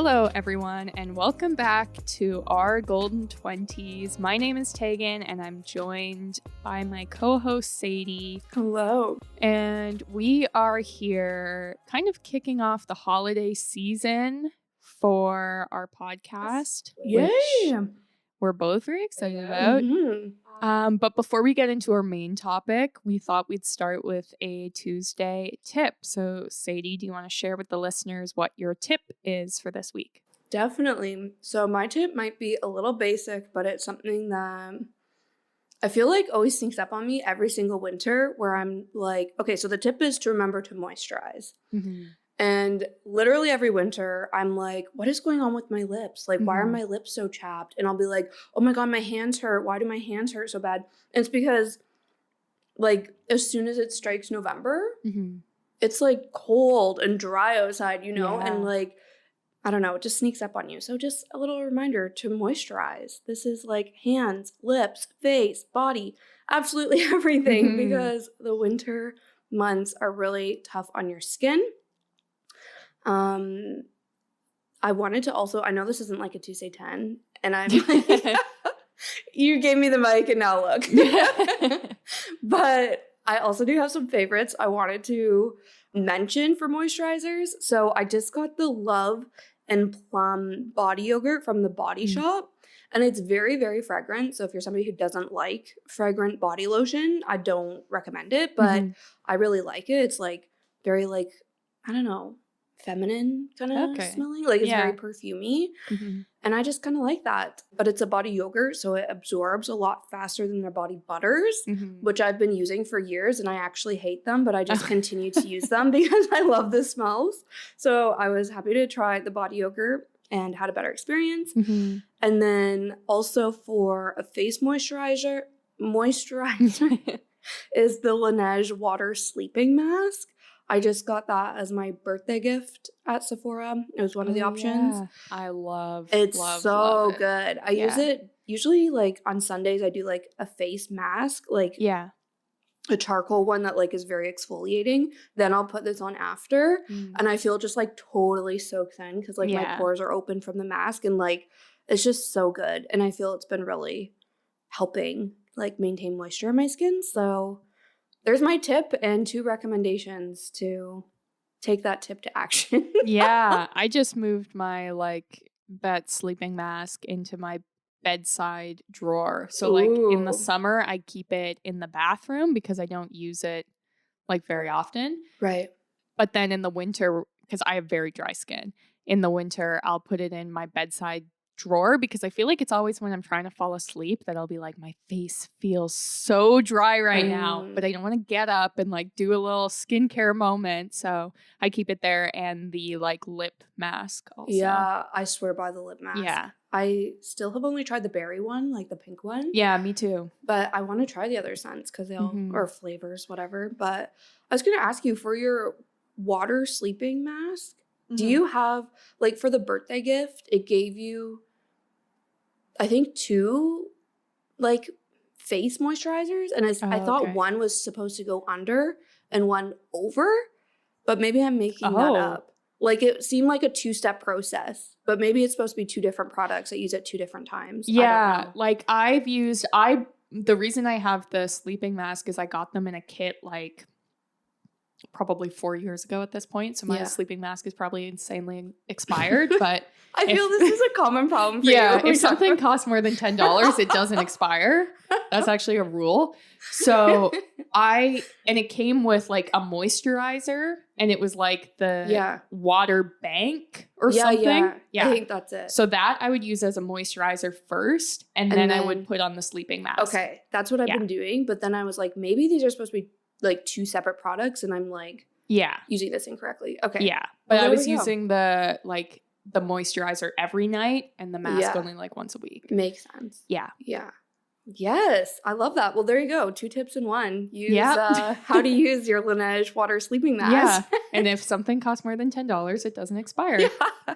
Hello, everyone, and welcome back to our Golden 20s. My name is Teagan, and I'm joined by my co-host, Sadie. Hello. And we are here kind of kicking off the holiday season for our podcast, Yay! which we're both very excited about. But before we get into our main topic, we thought we'd start with a Tuesday tip. So, Sadie, do you want to share with the listeners what your tip is for this week? Definitely. So my tip might be a little basic, but it's something that I feel like always sneaks up on me every single winter where I'm like, okay, so the tip is to remember to moisturize. Mm-hmm. And literally every winter, I'm like, what is going on with my lips? Like, why are my lips so chapped? And I'll be like, oh my God, my hands hurt. Why do my hands hurt so bad? And it's because, like, as soon as it strikes November, it's, like, cold and dry outside, you know? Yeah. And, like, I don't know, it just sneaks up on you. So just a little reminder to moisturize. This is, like, hands, lips, face, body, absolutely everything because the winter months are really tough on your skin. I wanted to also, I know this isn't like a Tuesday 10, and I'm like, you gave me the mic and now look. But I also do have some favorites I wanted to mention for moisturizers. So I just got the Love and Plum body yogurt from the Body Shop, and it's very, very fragrant. So if you're somebody who doesn't like fragrant body lotion, I don't recommend it, but I really like it. It's like very like, I don't know, feminine kind of smelling. Like it's very perfumey. And I just kind of like that. But it's a body yogurt, so it absorbs a lot faster than their body butters, which I've been using for years, and I actually hate them, but I just continue to use them because I love the smells. So I was happy to try the body yogurt and had a better experience. And then also for a face moisturizer is the Laneige water sleeping mask. I just got that as my birthday gift at Sephora. It was one of the options. Yeah. I love it's love, so love it. good. I use it usually like on Sundays. I do like a face mask, like a charcoal one that like is very exfoliating. Then I'll put this on after, and I feel just like totally soaked in because like my pores are open from the mask, and like it's just so good. And I feel it's been really helping like maintain moisture in my skin. So there's my tip and 2 recommendations to take that tip to action. I just moved my that sleeping mask into my bedside drawer. So like in the summer, I keep it in the bathroom because I don't use it like very often. Right. But then in the winter, because I have very dry skin, in the winter, I'll put it in my bedside drawer because I feel like it's always when I'm trying to fall asleep that I'll be like, my face feels so dry right now, but I don't want to get up and like do a little skincare moment. So I keep it there, and the like lip mask also. Yeah, I swear by the lip mask. Yeah. I still have only tried the berry one, like the pink one. Yeah, me too. But I want to try the other scents because they'll, or flavors, whatever. But I was going to ask you, for your water sleeping mask, do you have, like for the birthday gift, it gave you, I think 2 like face moisturizers, and I thought one was supposed to go under and one over, but maybe I'm making that up. Like it seemed like a 2-step process, but maybe it's supposed to be 2 different products that use at 2 different times. Yeah, like the reason I have the sleeping mask is I got them in a kit like probably 4 years ago at this point. So my sleeping mask is probably insanely expired, but I feel this is a common problem for you. If something costs more than $10, it doesn't expire. That's actually a rule. So and it came with like a moisturizer, and it was like the water bank or something. Yeah, I think that's it. So that I would use as a moisturizer first, and then I would put on the sleeping mask. Okay, that's what I've been doing. But then I was like, maybe these are supposed to be like 2 separate products, and I'm like, using this incorrectly. Okay. Yeah. But I was using the moisturizer every night and the mask only like once a week. Makes sense. Yeah. Yeah. Yes. I love that. Well, there you go. 2 tips in one. Use how to use your Laneige water sleeping mask. Yeah. And if something costs more than $10, it doesn't expire. Yeah.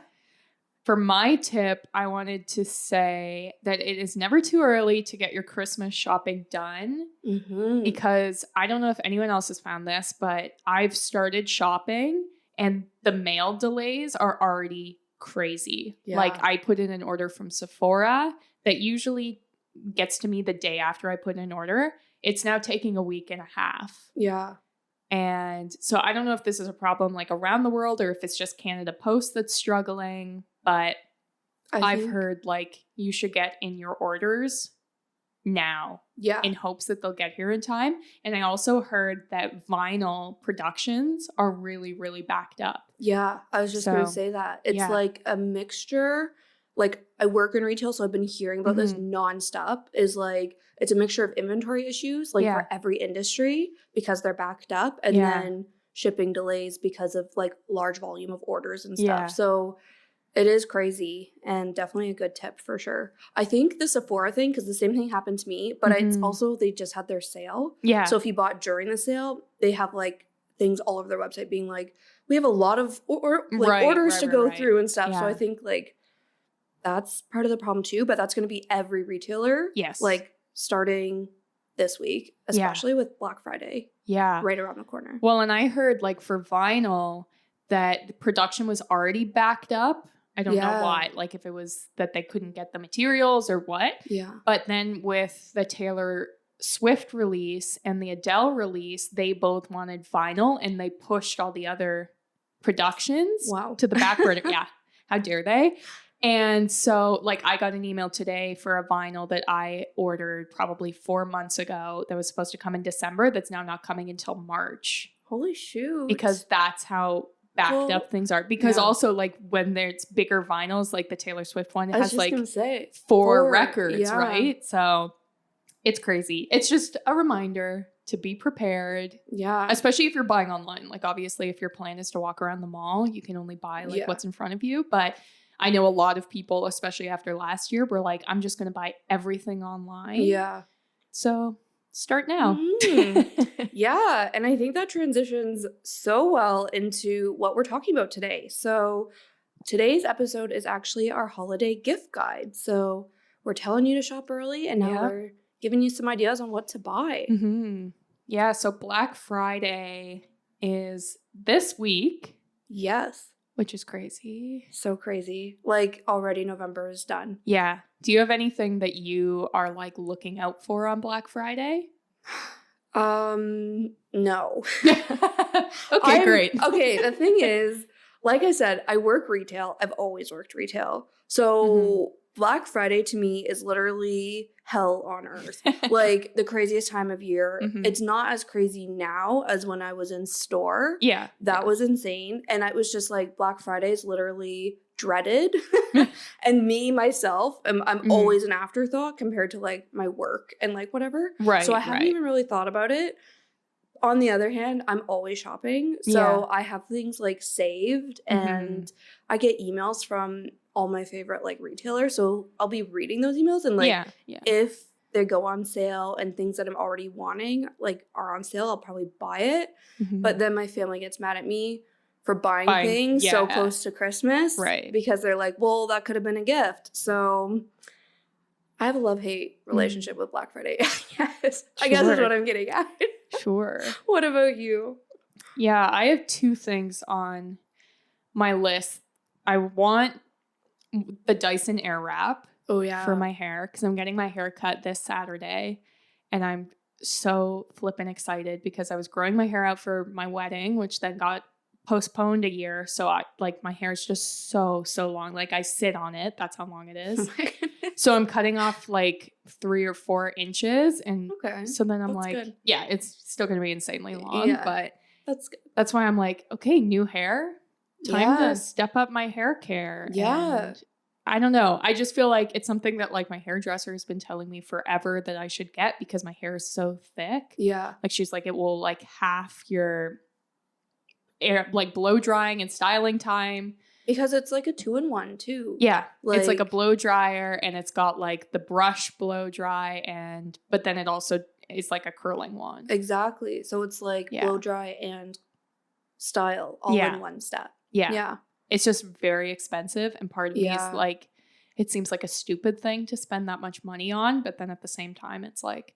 For my tip, I wanted to say that it is never too early to get your Christmas shopping done, because I don't know if anyone else has found this, but I've started shopping and the mail delays are already crazy. Yeah. Like I put in an order from Sephora that usually gets to me the day after I put in an order. It's now taking a week and a half. Yeah. And so I don't know if this is a problem like around the world or if it's just Canada Post that's struggling, but I've heard like you should get in your orders now in hopes that they'll get here in time. And I also heard that vinyl productions are really, really backed up. Yeah, I was just going to say that. It's like a mixture. Like I work in retail, so I've been hearing about this nonstop. Is like it's a mixture of inventory issues, like for every industry because they're backed up, and then shipping delays because of like large volume of orders and stuff. So it is crazy and definitely a good tip for sure. I think the Sephora thing, because the same thing happened to me, but it's also they just had their sale. Yeah. So if you bought during the sale, they have like things all over their website being like, we have a lot of orders to go through and stuff. Yeah. So I think like that's part of the problem too, but that's going to be every retailer. Yes. Like starting this week, especially with Black Friday. Yeah. Right around the corner. Well, and I heard like for vinyl that the production was already backed up. I don't know why, like if it was that they couldn't get the materials or what. Yeah. But then with the Taylor Swift release and the Adele release, they both wanted vinyl and they pushed all the other productions to the back burner. Yeah. How dare they? And so like I got an email today for a vinyl that I ordered probably 4 months ago that was supposed to come in December that's now not coming until March. Holy shoot. Because that's how backed up things are. Because also like when there's bigger vinyls, like the Taylor Swift one, it has like 4 records, right? So it's crazy. It's just a reminder to be prepared. Yeah. Especially if you're buying online. Like obviously if your plan is to walk around the mall, you can only buy like what's in front of you. But I know a lot of people, especially after last year, were like, I'm just going to buy everything online. Yeah. So start now. Yeah. And I think that transitions so well into what we're talking about today. So today's episode is actually our holiday gift guide. So we're telling you to shop early and now we're giving you some ideas on what to buy. Yeah. So Black Friday is this week. Yes. Which is crazy. So crazy. Like already November is done. Yeah. Do you have anything that you are like looking out for on Black Friday? No. Okay, great. Okay, the thing is, like I said, I work retail. I've always worked retail. So Black Friday to me is literally hell on earth. Like the craziest time of year. It's not as crazy now as when I was in store. Yeah. That was insane. And I was just like, Black Friday is literally dreaded. And me, myself, I'm always an afterthought compared to like my work and like whatever. Right. So I haven't even really thought about it. On the other hand, I'm always shopping. So I have things like saved and I get emails from all my favorite like retailers. So I'll be reading those emails and like if they go on sale and things that I'm already wanting like are on sale, I'll probably buy it. But then my family gets mad at me for buying things so close to Christmas. Right. Because they're like, well, that could have been a gift. So I have a love-hate relationship with Black Friday. Yes. I guess that's what I'm getting at. Sure. What about you? Yeah, I have 2 things on my list. I want the Dyson Airwrap for my hair because I'm getting my hair cut this Saturday and I'm so flippin' excited because I was growing my hair out for my wedding, which then got postponed a year. So I like my hair is just so long. Like I sit on it. That's how long it is. So I'm cutting off like 3 or 4 inches. And so then I'm like, good. Yeah, it's still going to be insanely long, but that's good. That's why I'm like, okay, new hair. Time to step up my hair care. Yeah. And I don't know. I just feel like it's something that like my hairdresser has been telling me forever that I should get because my hair is so thick. Yeah. Like she's like, it will like half your air, like blow drying and styling time. Because it's like a 2-in-1 too. Yeah. It's like a blow dryer and it's got like the brush blow dry but then it also is like a curling one. Exactly. So it's like blow dry and style all in one step. Yeah. Yeah. It's just very expensive. And part of me is like, it seems like a stupid thing to spend that much money on. But then at the same time, it's like,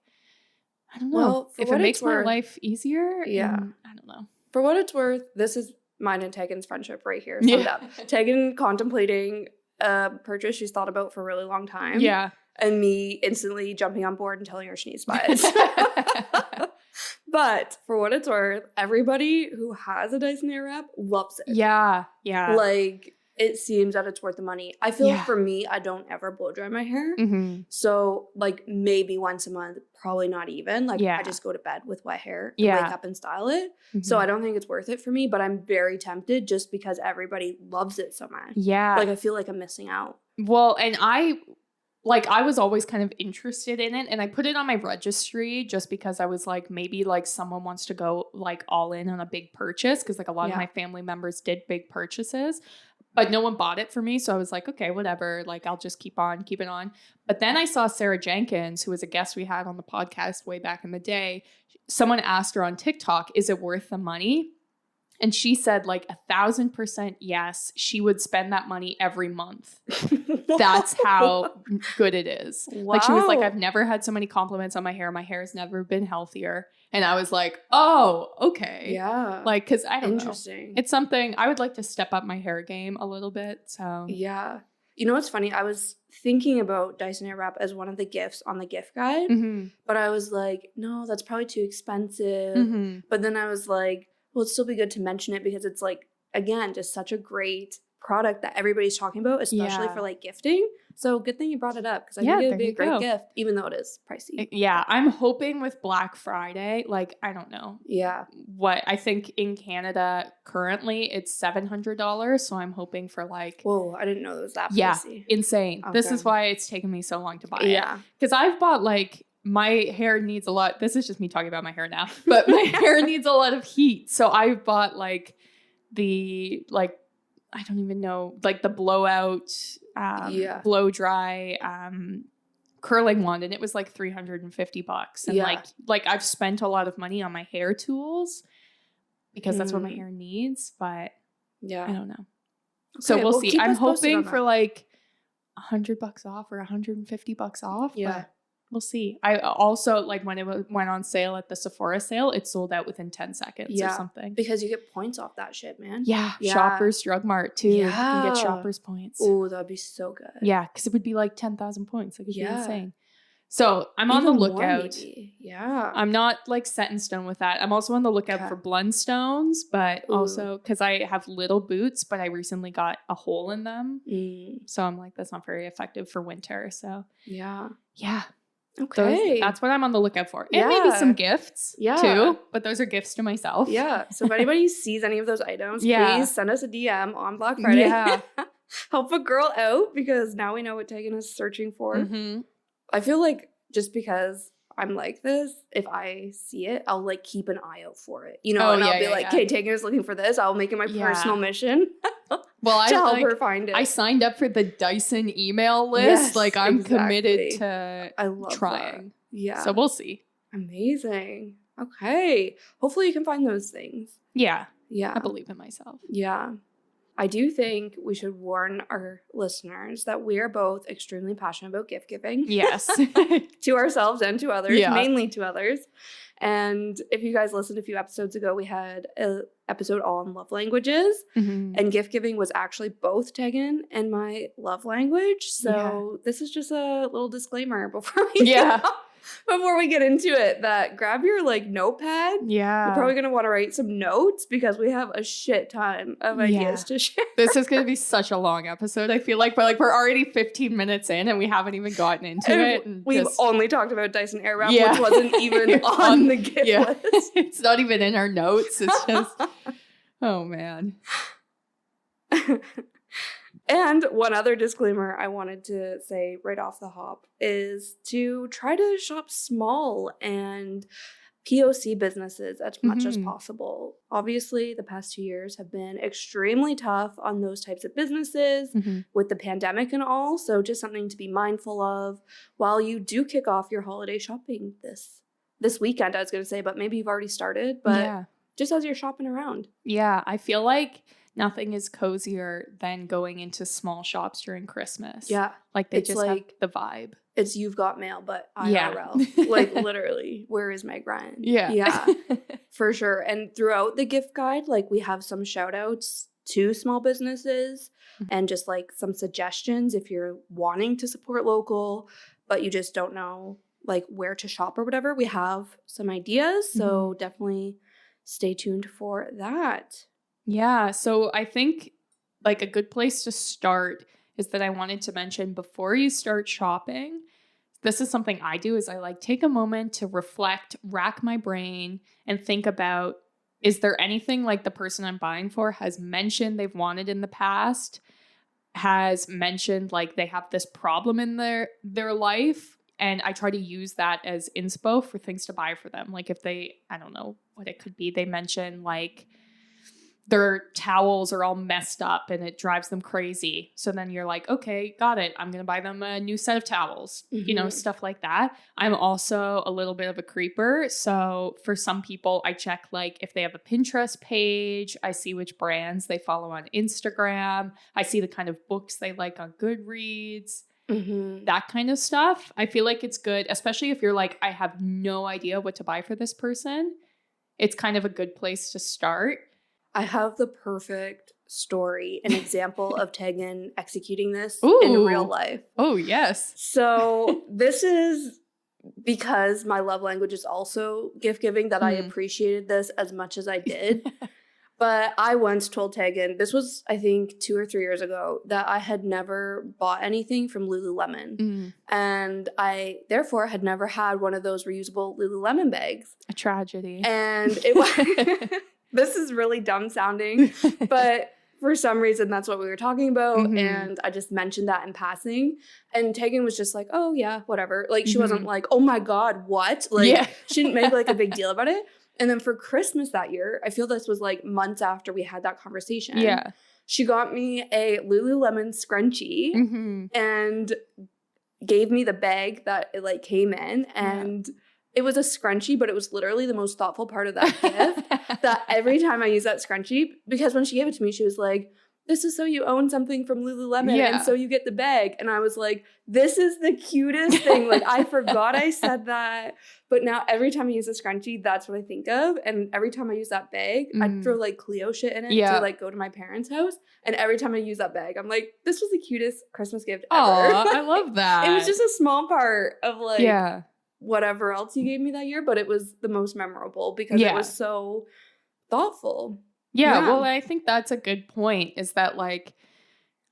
I don't know. If it makes my life easier. Yeah. I don't know. For what it's worth, this is mine and Tegan's friendship right here. Summed up. Tegan contemplating a purchase she's thought about for a really long time. Yeah. And me instantly jumping on board and telling her she needs to buy it. But for what it's worth, everybody who has a Dyson Airwrap loves it. Yeah. Yeah. Like, it seems that it's worth the money. I feel for me, I don't ever blow dry my hair. Mm-hmm. So, like, maybe once a month, probably not even. Like, I just go to bed with wet hair and wake up and style it. Mm-hmm. So I don't think it's worth it for me, but I'm very tempted just because everybody loves it so much. Yeah. Like, I feel like I'm missing out. Well, and I was always kind of interested in it, and I put it on my registry just because I was like, maybe like someone wants to go like all in on a big purchase, because like a lot of my family members did big purchases, but no one bought it for me. So I was like, okay, whatever. Like, I'll just keep it on. But then I saw Sarah Jenkins, who was a guest we had on the podcast way back in the day. Someone asked her on TikTok, is it worth the money? And she said like 1,000% yes. She would spend that money every month. That's how good it is. Wow. Like, she was like, I've never had so many compliments on my hair. My hair has never been healthier. And I was like, oh, okay. Yeah. Like, because I don't know. Interesting. It's something I would like to step up my hair game a little bit. So yeah. You know what's funny? I was thinking about Dyson Airwrap as one of the gifts on the gift guide. Mm-hmm. But I was like, no, that's probably too expensive. Mm-hmm. But then I was like, well, it'd still be good to mention it because it's like, again, just such a great product that everybody's talking about, especially for like gifting. So good thing you brought it up, because I think it would be a great gift, even though it is pricey. Yeah, I'm hoping with Black Friday, like, I don't know. Yeah. What I think in Canada currently it's $700. So I'm hoping for like, whoa, I didn't know it was that pricey. Yeah, insane. Okay. This is why it's taken me so long to buy it. Yeah. Because I've bought like, my hair needs a lot. This is just me talking about my hair now, but my hair needs a lot of heat. So I've bought like the, like, I don't even know, like the blowout, blow dry, curling wand. And it was like $350. And like I've spent a lot of money on my hair tools because that's what my hair needs. But I don't know. Okay, so we'll see. I'm hoping for like $100 off or $150 off. Yeah. But we'll see. I also, like, when it went on sale at the Sephora sale, it sold out within 10 seconds or something. Because you get points off that shit, man. Yeah. Shoppers Drug Mart, too. Yeah. You can get Shoppers points. Oh, that'd be so good. Yeah, because it would be like 10,000 points. Like, it'd be insane. So I'm on the lookout. Yeah. I'm not like set in stone with that. I'm also on the lookout for Blundstones, but also because I have little boots, but I recently got a hole in them. So I'm like, that's not very effective for winter. So yeah. Okay. That's what I'm on the lookout for. And maybe some gifts too. But those are gifts to myself. Yeah. So if anybody sees any of those items, please send us a DM on Black Friday. Yeah. Help a girl out, because now we know what Tegan is searching for. Mm-hmm. I feel like just because I'm like this, if I see it, I'll like keep an eye out for it. You know, I'll be like, okay, Tegan is looking for this. I'll make it my personal mission. Well, to help her find it. I signed up for the Dyson email list. Yes, like, I'm committed to trying. That. Yeah. So we'll see. Amazing. Okay. Hopefully you can find those things. Yeah. Yeah. I believe in myself. Yeah. I do think we should warn our listeners that we are both extremely passionate about gift giving. Yes. To ourselves and to others, mainly to others. And if you guys listened a few episodes ago, we had an episode all on love languages. Mm-hmm. And gift giving was actually both Tegan and my love language. So this is just a little disclaimer before we before we get into it, that grab your like notepad. Yeah. You're probably going to want to write some notes, because we have a shit ton of ideas to share. This is going to be such a long episode. I feel like we're already 15 minutes in and we haven't even gotten into it. And we've only talked about Dyson Airwrap, which wasn't even on the gift list. It's not even in our notes. It's just, oh man. And one other disclaimer I wanted to say right off the hop is to try to shop small and POC businesses as much as possible. Obviously, the past 2 years have been extremely tough on those types of businesses with the pandemic and all. So just something to be mindful of while you do kick off your holiday shopping this weekend, I was going to say, but maybe you've already started. But just as you're shopping around. Yeah, I feel like Nothing is cozier than going into small shops during Christmas. Yeah. Like they It's just like- have the vibe. It's You've Got Mail, but Yeah. IRL. Like literally, where is Meg Ryan? Yeah. Yeah, for sure. And throughout the gift guide, like we have some shout outs to small businesses and just like some suggestions if you're wanting to support local, but you just don't know like where to shop or whatever. We have some ideas. So definitely stay tuned for that. Yeah. So I think like a good place to start is that I wanted to mention before you start shopping, this is something I do is I like take a moment to reflect, rack my brain and think about, is there anything like the person I'm buying for has mentioned they've wanted in the past, has mentioned like they have this problem in their life, and I try to use that as inspo for things to buy for them. Like if they, I don't know what it could be, they mention like their towels are all messed up and it drives them crazy. So then you're like, okay, got it. I'm going to buy them a new set of towels, you know, stuff like that. I'm also a little bit of a creeper. So for some people, I check like if they have a Pinterest page, I see which brands they follow on Instagram. I see the kind of books they like on Goodreads, that kind of stuff. I feel like it's good, especially if you're like, I have no idea what to buy for this person. It's kind of a good place to start. I have the perfect story, an example of Teagan executing this Ooh. in real life. Oh, yes. So this is because my love language is also gift giving that I appreciated this as much as I did. But I once told Teagan, this was I think 2 or 3 years ago, that I had never bought anything from Lululemon. And I therefore had never had one of those reusable Lululemon bags. A tragedy. And it was... This is really dumb sounding, but for some reason that's what we were talking about. And I just mentioned that in passing. And Teagan was just like, oh yeah, whatever. Like she wasn't like, oh my God, what? Like she didn't make like a big deal about it. And then for Christmas that year, I feel this was like months after we had that conversation. Yeah. She got me a Lululemon scrunchie and gave me the bag that it like came in. And it was a scrunchie, but it was literally the most thoughtful part of that gift. That every time I use that scrunchie, because when she gave it to me, she was like, this is so you own something from Lululemon and so you get the bag. And I was like, this is the cutest thing. Like I forgot I said that. But now every time I use a scrunchie, that's what I think of. And every time I use that bag, I throw like Cleo shit in it to like go to my parents' house. And every time I use that bag, I'm like, this was the cutest Christmas gift ever. Aw, I love that. It was just a small part of like whatever else you gave me that year, but it was the most memorable because it was so thoughtful. Yeah, well, I think that's a good point, is that like,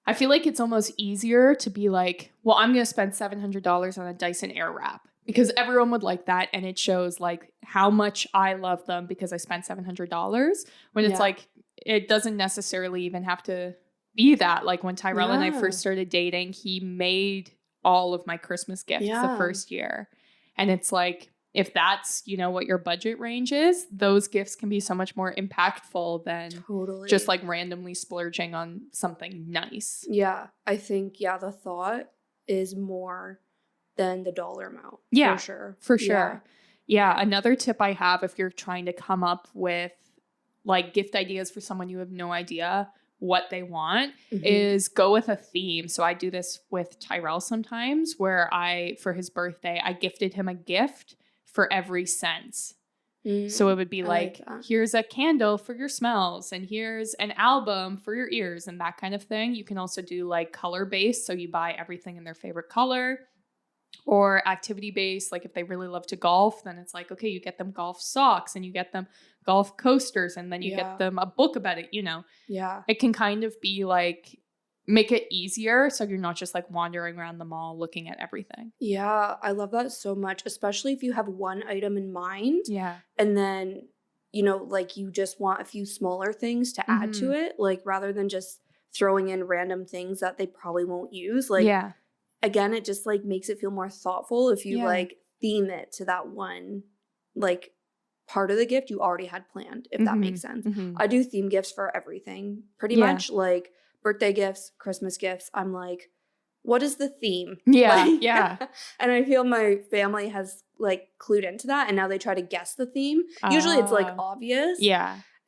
I feel like it's almost easier to be like, well, I'm going to spend $700 on a Dyson Airwrap because everyone would like that. And it shows like how much I love them because I spent $700, when it's like, it doesn't necessarily even have to be that. Like when Tyrell and I first started dating, he made all of my Christmas gifts the first year. And it's like, if that's, you know, what your budget range is, those gifts can be so much more impactful than just like randomly splurging on something nice. Yeah, I think, the thought is more than the dollar amount. Yeah, for sure. For sure. Yeah, another tip I have if you're trying to come up with like gift ideas for someone you have no idea what they want is go with a theme. So I do this with Tyrell sometimes, where for his birthday, I gifted him a gift for every sense. So it would be like here's a candle for your smells, and here's an album for your ears, and that kind of thing. You can also do like color based. So you buy everything in their favorite color, or activity based. Like if they really love to golf, then it's like, okay, you get them golf socks and you get them golf coasters, and then you get them a book about it, you know? Yeah. It can kind of be like, make it easier so you're not just like wandering around the mall looking at everything. Yeah, I love that so much, especially if you have one item in mind. Yeah. And then, you know, like you just want a few smaller things to add to it, like rather than just throwing in random things that they probably won't use. Like, again, it just like makes it feel more thoughtful if you like theme it to that one like part of the gift you already had planned, if that makes sense. I do theme gifts for everything pretty much, like birthday gifts, Christmas gifts. I'm like, what is the theme? And I feel my family has like clued into that, and now they try to guess the theme. Usually it's like obvious.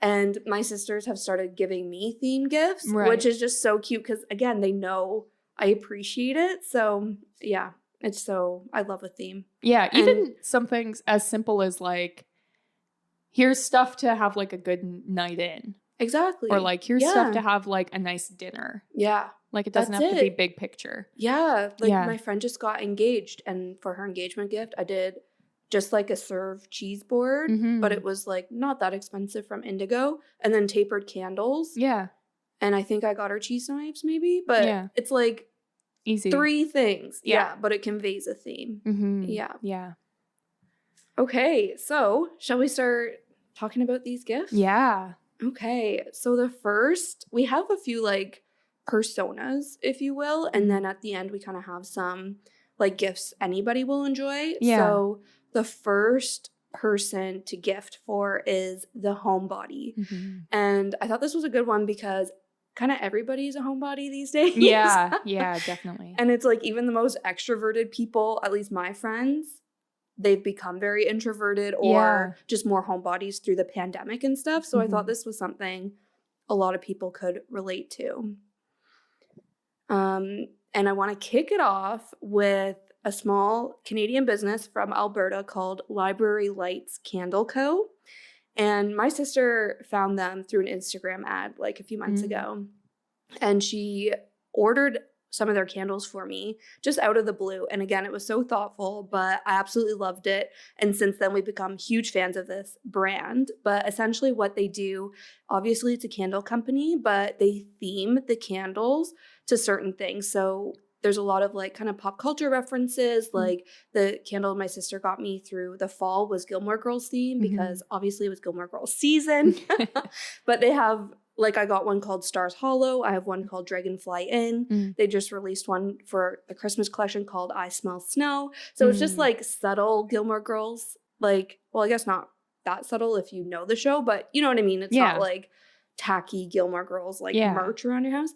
And my sisters have started giving me theme gifts, Right. which is just so cute because, again, they know I appreciate it. So, yeah, I love a theme. Yeah, And even some things as simple as like, here's stuff to have like a good night in. exactly. Or like, here's stuff to have like a nice dinner. Yeah. Like, it doesn't That's have to be it. big picture. Yeah. Like, Yeah. my friend just got engaged, and for her engagement gift, I did just like a served cheese board, but it was like not that expensive from Indigo, and then tapered candles. Yeah. And I think I got her cheese knives maybe, but Yeah. it's like Easy. 3 things. Yeah. But it conveys a theme. Yeah. Yeah. Okay, so shall we start talking about these gifts? Yeah. Okay, so the first, we have a few like personas, if you will, and then at the end we kind of have some like gifts anybody will enjoy. Yeah. So the first person to gift for is the homebody. And I thought this was a good one because kind of everybody's a homebody these days. Yeah, definitely. And it's like even the most extroverted people, at least my friends, they've become very introverted or just more homebodies through the pandemic and stuff. So I thought this was something a lot of people could relate to. And I want to kick it off with a small Canadian business from Alberta called Library Lights Candle Co. And my sister found them through an Instagram ad like a few months ago. And she ordered some of their candles for me just out of the blue. And again, it was so thoughtful, but I absolutely loved it. And since then, we've become huge fans of this brand. But essentially what they do, obviously it's a candle company, but they theme the candles to certain things. So there's a lot of like kind of pop culture references. Like the candle my sister got me through the fall was Gilmore Girls theme because obviously it was Gilmore Girls season. But they have, like, I got one called Stars Hollow. I have one called Dragonfly Inn. They just released one for the Christmas collection called I Smell Snow. So it's just like subtle Gilmore Girls. Like, well, I guess not that subtle if you know the show, but you know what I mean? It's not like tacky Gilmore Girls like merch around your house.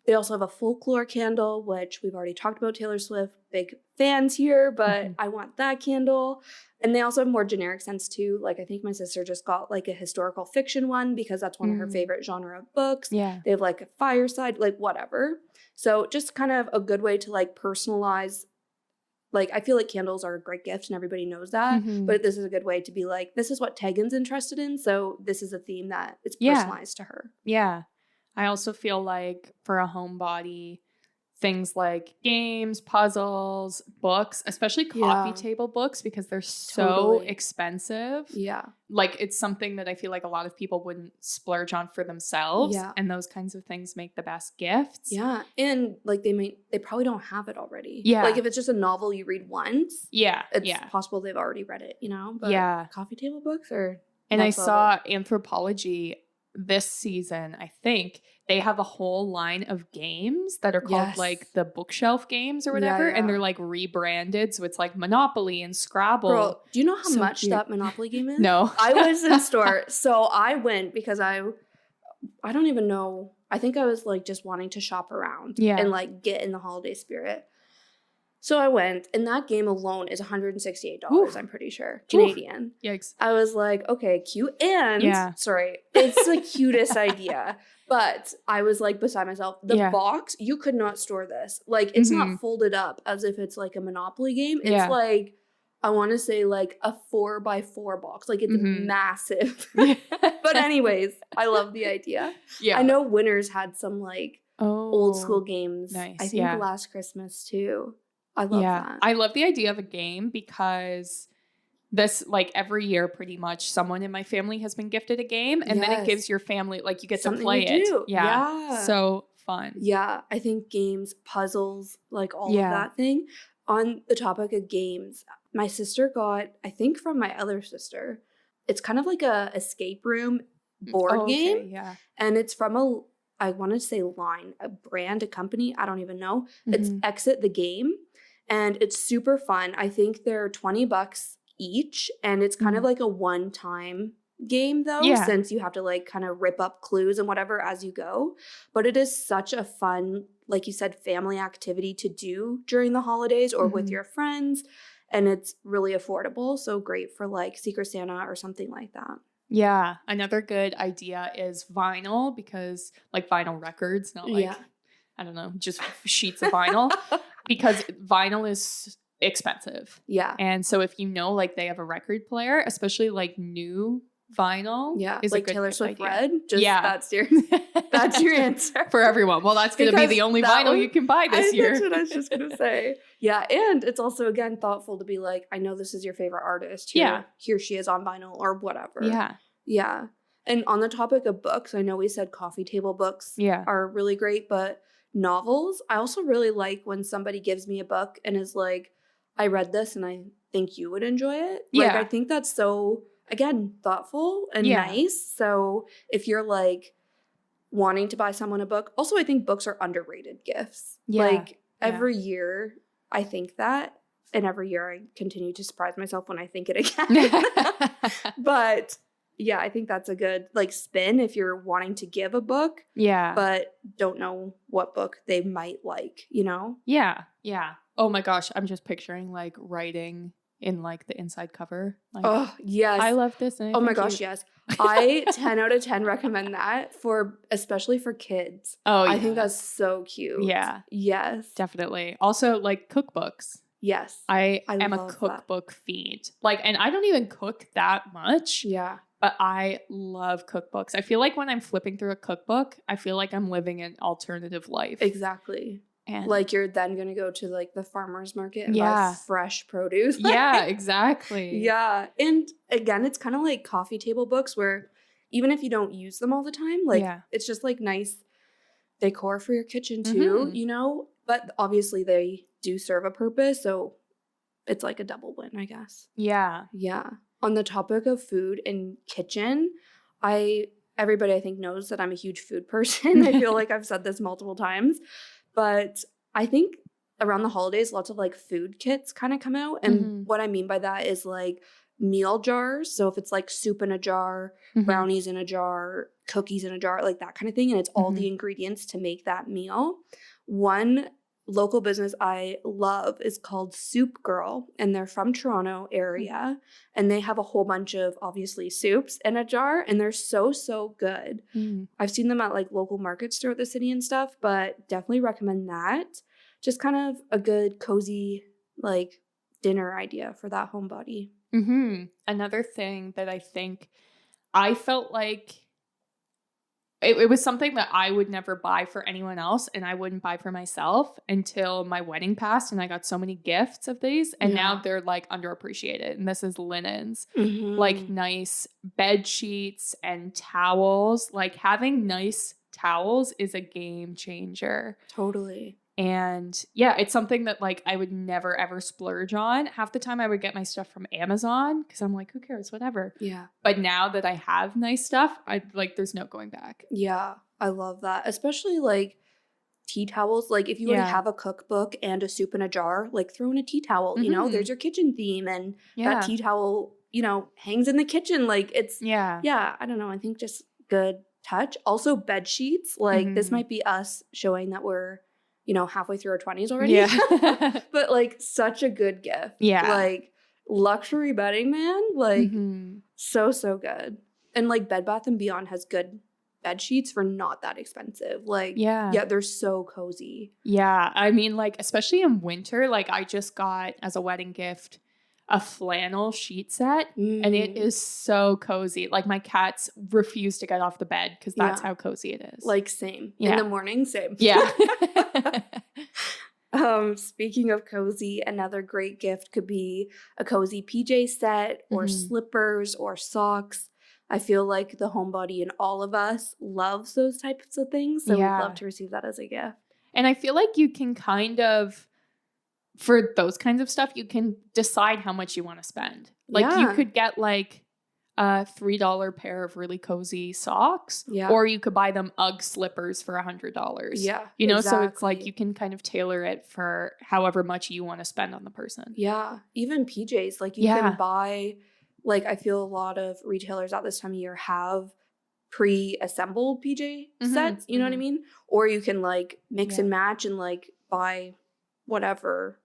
They also have a folklore candle, which we've already talked about Taylor Swift. Big fans here, but I want that candle. And they also have more generic scents too. Like I think my sister just got like a historical fiction one because that's one of her favorite genre of books. Yeah. They have like a fireside, like whatever. So just kind of a good way to like personalize. Like I feel like candles are a great gift and everybody knows that. But this is a good way to be like, this is what Teagan's interested in. So this is a theme that is personalized to her. Yeah. I also feel like for a homebody, things like games, puzzles, books, especially coffee table books because they're so expensive. Yeah. Like it's something that I feel like a lot of people wouldn't splurge on for themselves. Yeah. And those kinds of things make the best gifts. Yeah. And like they probably don't have it already. Yeah. Like if it's just a novel you read once. Yeah. It's possible they've already read it, you know? But coffee table books are And I saw Anthropology this season, I think, they have a whole line of games that are called like the bookshelf games or whatever. And they're like rebranded. So it's like Monopoly and Scrabble. Girl, do you know how much that Monopoly game is? No. I was in store. So I went because I don't even know. I think I was like just wanting to shop around and like get in the holiday spirit. So I went, and that game alone is $168, I'm pretty sure, Canadian. Yikes. I was like, okay, cute. And, sorry, it's the cutest idea. But I was like beside myself. The box, you could not store this. Like, it's not folded up as if it's like a Monopoly game. It's like, I want to say like a 4x4 box. Like, it's massive. But anyways, I love the idea. Yeah. I know Winners had some like old school games. Nice. I think last Christmas too. I love that. I love the idea of a game because this, like every year pretty much, someone in my family has been gifted a game and then it gives your family, like you get to play it. Yeah. So fun. Yeah. I think games, puzzles, like all of that thing. On the topic of games, my sister got, I think from my other sister, it's kind of like a escape room board game. Yeah. And it's from I want to say a brand, a company. I don't even know. It's Exit the Game. And it's super fun. I think they're $20 each. And it's kind of like a one-time game, though, since you have to like kind of rip up clues and whatever as you go. But it is such a fun, like you said, family activity to do during the holidays or with your friends. And it's really affordable. So great for like Secret Santa or something like that. Yeah. Another good idea is vinyl, because like vinyl records, not like, Yeah. I don't know, just sheets of vinyl, because vinyl is expensive. Yeah. And so if you know, like they have a record player, especially like new vinyl, Yeah. is Like a good Taylor Swift idea. Red. Just Yeah. that's your answer. For everyone. Well, that's going to be Because the only that vinyl one- you can buy this year. That's what I was just going to say. Yeah. And it's also, again, thoughtful to be like, I know this is your favorite artist. Here she is on vinyl or whatever. Yeah. Yeah. And on the topic of books, I know we said coffee table books are really great, but novels, I also really like when somebody gives me a book and is like, I read this and I think you would enjoy it. Like, Yeah. I think that's so, again, thoughtful and Yeah. nice. So if you're like wanting to buy someone a book, also I think books are underrated gifts. Yeah. Like every year I think that, and every year I continue to surprise myself when I think it again. But yeah, I think that's a good like spin if you're wanting to give a book, Yeah. but don't know what book they might like, you know? Yeah. Yeah. Oh my gosh. I'm just picturing like writing in like the inside cover. Like, Oh, yes. I love this. And I Oh my think gosh, you- yes. I 10 out of 10 recommend that for especially for kids. Oh, yeah. I think that's so cute. Yeah. Yes. Definitely. Also, like cookbooks. Yes. I am a love that. cookbook fiend. Like, and I don't even cook that much, Yeah. but I love cookbooks. I feel like when I'm flipping through a cookbook, I feel like I'm living an alternative life. Exactly. And Like you're then going to go to like the farmer's market and Yeah. buy fresh produce. yeah, exactly. Yeah. And again, it's kind of like coffee table books where even if you don't use them all the time, like Yeah. it's just like nice decor for your kitchen too, Mhm. you know? But obviously they do serve a purpose, so it's like a double win, I guess. Yeah. Yeah. On the topic of food and kitchen, everybody I think knows that I'm a huge food person. I feel like I've said this multiple times, but I think around the holidays lots of like food kits kind of come out, and Mhm. what I mean by that is like meal jars. So if it's like soup in a jar, Mhm. brownies in a jar, cookies in a jar, like that kind of thing, and it's all Mhm. the ingredients to make that meal. One local business I love is called Soup Girl, and they're from Toronto area, and they have a whole bunch of obviously soups in a jar, and they're so good. Mm. I've seen them at like local markets throughout the city and stuff, but definitely recommend that. Just kind of a good cozy like dinner idea for that homebody. Mhm. Another thing that I think I felt like it was something that I would never buy for anyone else, and I wouldn't buy for myself until my wedding passed, and I got so many gifts of these, and now Yeah. they're like underappreciated. And this is linens, Mhm. like nice bed sheets and towels. Like having nice towels is a game changer. Totally. And yeah, it's something that like I would never ever splurge on. Half the time I would get my stuff from Amazon because I'm like, who cares, whatever. Yeah. But now that I have nice stuff, I like there's no going back. Yeah. I love that. Especially like tea towels. Like if you already Yeah. have a cookbook and a soup in a jar, like throw in a tea towel, you know, Mhm. there's your kitchen theme, and Yeah. that tea towel, you know, hangs in the kitchen. Like it's, Yeah. yeah, I don't know. I think just good touch. Also bed sheets. Like this Mhm. might be us showing that we're, you know, halfway through our 20s already. Yeah. But like such a good gift. Yeah. Like luxury bedding, man. Like Mhm. so good. And like Bed Bath and Beyond has good bed sheets for not that expensive. Like Yeah. they're so cozy. Yeah. I mean, like, especially in winter, like I just got as a wedding gift a flannel sheet set, and it Mm. is so cozy. Like my cats refuse to get off the bed because that's Yeah. how cozy it is. Like same. Yeah. In the morning, same. yeah. Speaking of cozy, another great gift could be a cozy PJ set or Mhm. slippers or socks. I feel like the homebody in all of us loves those types of things. So Yeah. we'd love to receive that as a gift. And I feel like you can kind of, for those kinds of stuff, you can decide how much you want to spend. Like you Yeah. could get like a $3 pair of really cozy socks, Yeah. or you could buy them UGG slippers for $100. Yeah. You know, so it's like exactly. you can kind of tailor it for however much you want to spend on the person. Yeah, even PJs, like you Yeah. can buy, like I feel a lot of retailers at this time of year have pre-assembled PJ Mhm, sets, you know what I mhm. mean? Or you can like mix Yeah. and match and like buy whatever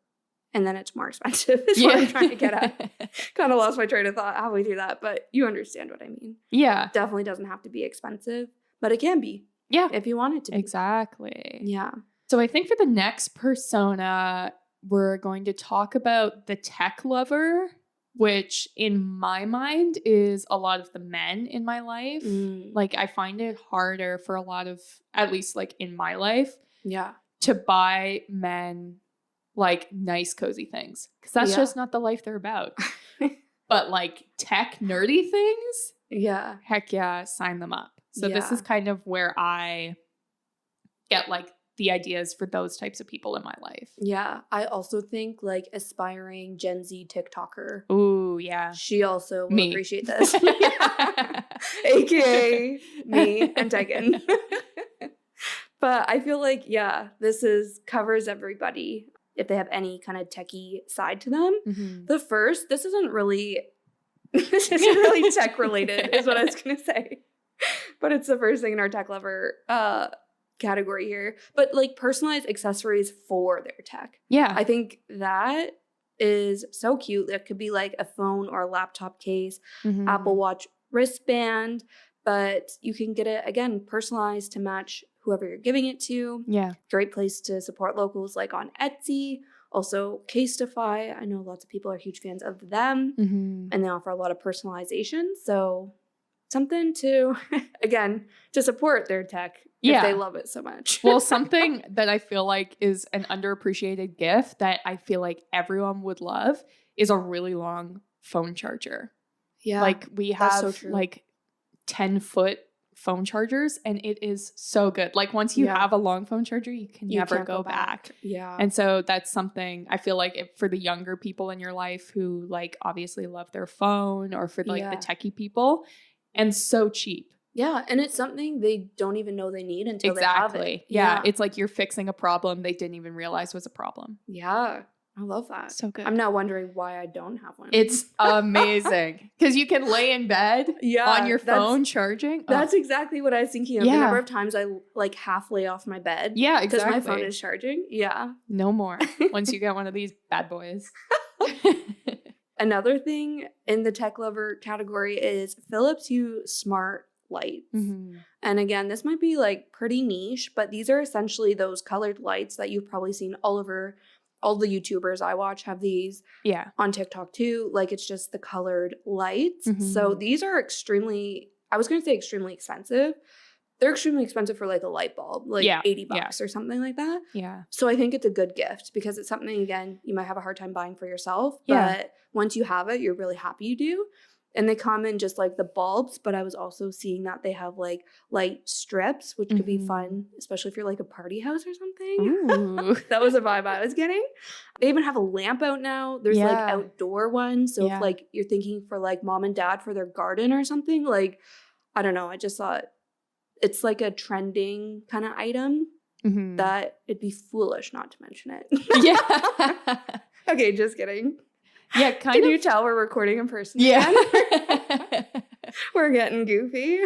and then it's more expensive is what I'm trying to get at. Kind of lost my train of thought halfway through that, but you understand what I mean. Yeah. Definitely doesn't have to be expensive, but it can be. Yeah. If you want it to be. Exactly. Yeah. So I think for the next persona, we're going to talk about the tech lover, which in my mind is a lot of the men in my life. Like I find it harder for a lot of, at least like in my life, to buy men like nice cozy things, because that's just not the life they're about. But like tech nerdy things, heck yeah, sign them up. So this is kind of where I get like the ideas for those types of people in my life. Yeah. I also think like aspiring Gen Z TikToker. Ooh, yeah. She also will appreciate this. AKA me and Teagan. But I feel like, this covers everybody if they have any kind of techie side to them. This isn't really tech related is what I was going to say. But it's the first thing in our tech lover category here. But like personalized accessories for their tech. Yeah. I think that is so cute. That could be like a phone or a laptop case, Apple Watch wristband, but you can get it, again, personalized to match whoever you're giving it to. Yeah. Great place to support locals like on Etsy. Also, Casetify. I know lots of people are huge fans of them, and they offer a lot of personalization. So something to, again, to support their tech if they love it so much. Well, something that I feel like is an underappreciated gift that I feel like everyone would love is a really long phone charger. Yeah. Like we have like 10-foot phone chargers, and it is so good. Like once you have a long phone charger, you can never go back. Yeah. And so that's something I feel like for the younger people in your life who like obviously love their phone, or for like the techie people, and so cheap. Yeah, and it's something they don't even know they need until they have it. Yeah, it's like you're fixing a problem they didn't even realize was a problem. Yeah, I love that. So good. I'm now wondering why I don't have one. It's amazing because you can lay in bed on your phone charging. That's exactly what I was thinking of. The number of times I like half lay off my bed. Yeah, exactly. Because my phone is charging. Yeah. No more. Once you get one of these bad boys. Another thing in the tech lover category is Philips Hue Smart lights. And again, this might be like pretty niche, but these are essentially those colored lights that you've probably seen all over. All the YouTubers I watch have these on TikTok too. Like it's just the colored lights. So these are extremely expensive. They're extremely expensive for like a light bulb, like $80 or something like that. Yeah. So I think it's a good gift because it's something, again, you might have a hard time buying for yourself, but once you have it, you're really happy you do. And they come in just like the bulbs, but I was also seeing that they have like light strips, which could be fun, especially if you're like a party house or something. That was a vibe I was getting. They even have a lamp out now. There's like outdoor ones. So if like you're thinking for like mom and dad for their garden or something, like, I don't know. I just thought it's like a trending kind of item that it'd be foolish not to mention it. Yeah. Okay, just kidding. Yeah, Can you tell we're recording in person again? We're getting goofy.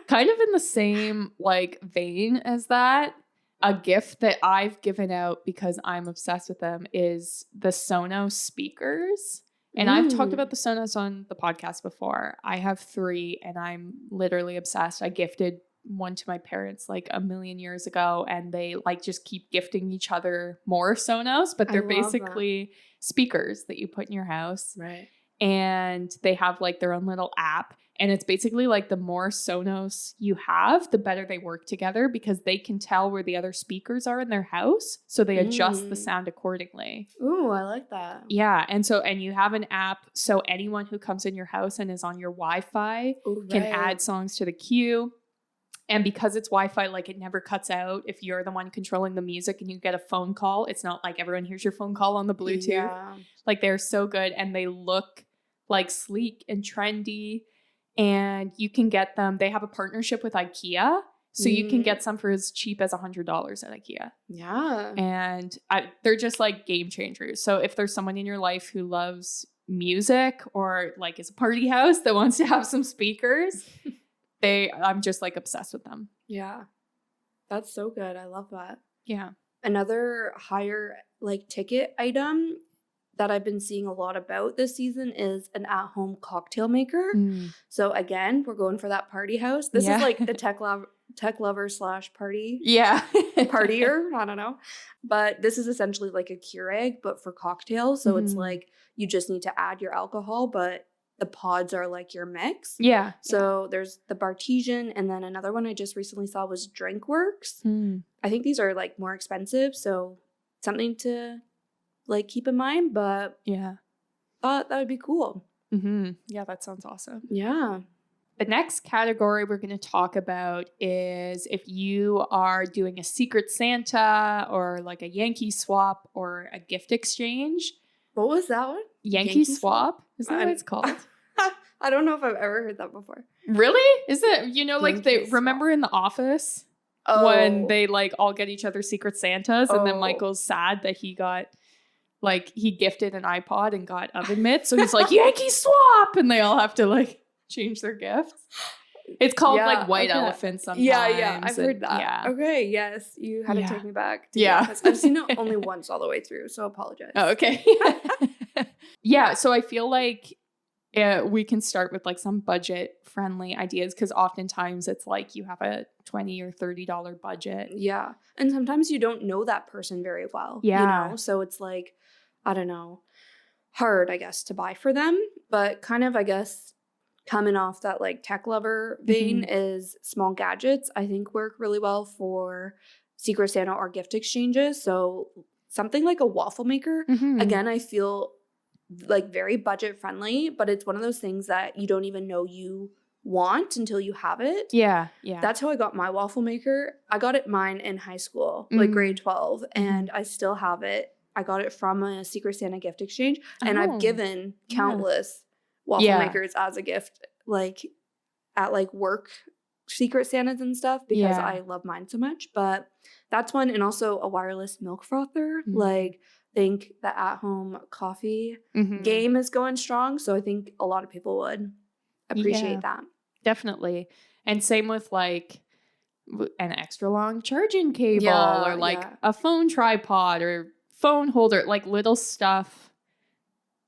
Kind of in the same like vein as that, a gift that I've given out because I'm obsessed with them is the Sonos speakers. And I've talked about the Sonos on the podcast before. I have 3 and I'm literally obsessed. I gifted one to my parents like a million years ago, and they like just keep gifting each other more Sonos, but they're basically speakers that you put in your house. Right. And they have like their own little app, and it's basically like the more Sonos you have, the better they work together because they can tell where the other speakers are in their house, so they adjust the sound accordingly. Ooh, I like that. Yeah, and you have an app, so anyone who comes in your house and is on your Wi-Fi can add songs to the queue. And because it's Wi-Fi, like it never cuts out. If you're the one controlling the music and you get a phone call, it's not like everyone hears your phone call on the Bluetooth. Yeah. Like they're so good, and they look like sleek and trendy, and you can get them. They have a partnership with IKEA, so you can get some for as cheap as $100 at IKEA. Yeah. And they're just like game changers. So if there's someone in your life who loves music or like is a party house that wants to have some speakers, I'm just like obsessed with them. Yeah. That's so good. I love that. Yeah. Another higher like ticket item that I've been seeing a lot about this season is an at-home cocktail maker. So again, we're going for that party house. This is like the tech lover / party. Yeah. Partier. I don't know. But this is essentially like a Keurig, but for cocktails. So it's like you just need to add your alcohol, but the pods are like your mix. Yeah. So there's the Bartesian, and then another one I just recently saw was DrinkWorks. I think these are like more expensive, so something to like keep in mind, but yeah, thought that would be cool. Yeah, that sounds awesome. Yeah. The next category we're going to talk about is if you are doing a Secret Santa or like a Yankee swap or a gift exchange. What was that one? Yankee swap? Is that what it's called? I don't know if I've ever heard that before. Really? Is it, you know, like Yankee they remember swap. in The Office when they like all get each other Secret Santas and then Michael's sad that he got like he gifted an iPod and got oven mitts. So he's like, Yankee swap. And they all have to like change their gifts. It's called like White Elephant sometimes. Yeah. I've heard that. Yeah. Okay. Yes. You had to take me back. To I've seen it only once all the way through. So apologize. Oh, okay. Yeah. So I feel like we can start with like some budget friendly ideas because oftentimes it's like you have a $20 or $30 budget. Yeah. And sometimes you don't know that person very well. Yeah. You know? So it's like, I don't know, hard, I guess, to buy for them. But kind of, I guess, coming off that like tech lover vein is small gadgets, I think work really well for Secret Santa or gift exchanges. So something like a waffle maker, again, I feel like very budget friendly, but it's one of those things that you don't even know you want until you have it. Yeah. That's how I got my waffle maker. I got mine in high school, like grade 12, and I still have it. I got it from a Secret Santa gift exchange, and I've given countless waffle makers as a gift, like at like work Secret Santas and stuff, because I love mine so much. But that's one, and also a wireless milk frother. Like, think the at-home coffee game is going strong, so I think a lot of people would appreciate that. Definitely. And same with like an extra long charging cable or like a phone tripod or phone holder, like little stuff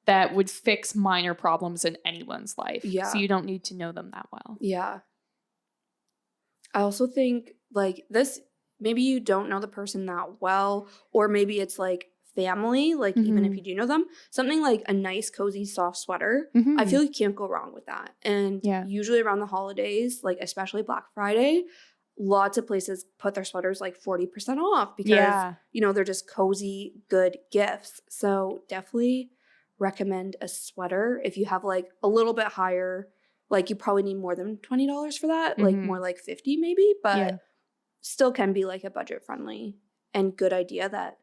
that would fix minor problems in anyone's life. Yeah. So you don't need to know them that well. Yeah. I also think like this, maybe you don't know the person that well, or maybe it's like family, like even if you do know them, something like a nice, cozy, soft sweater. I feel you can't go wrong with that. And usually around the holidays, like especially Black Friday, lots of places put their sweaters like 40% off because, you know, they're just cozy, good gifts. So definitely recommend a sweater. If you have like a little bit higher, like you probably need more than $20 for that, like more like 50 maybe, but still can be like a budget friendly and good idea that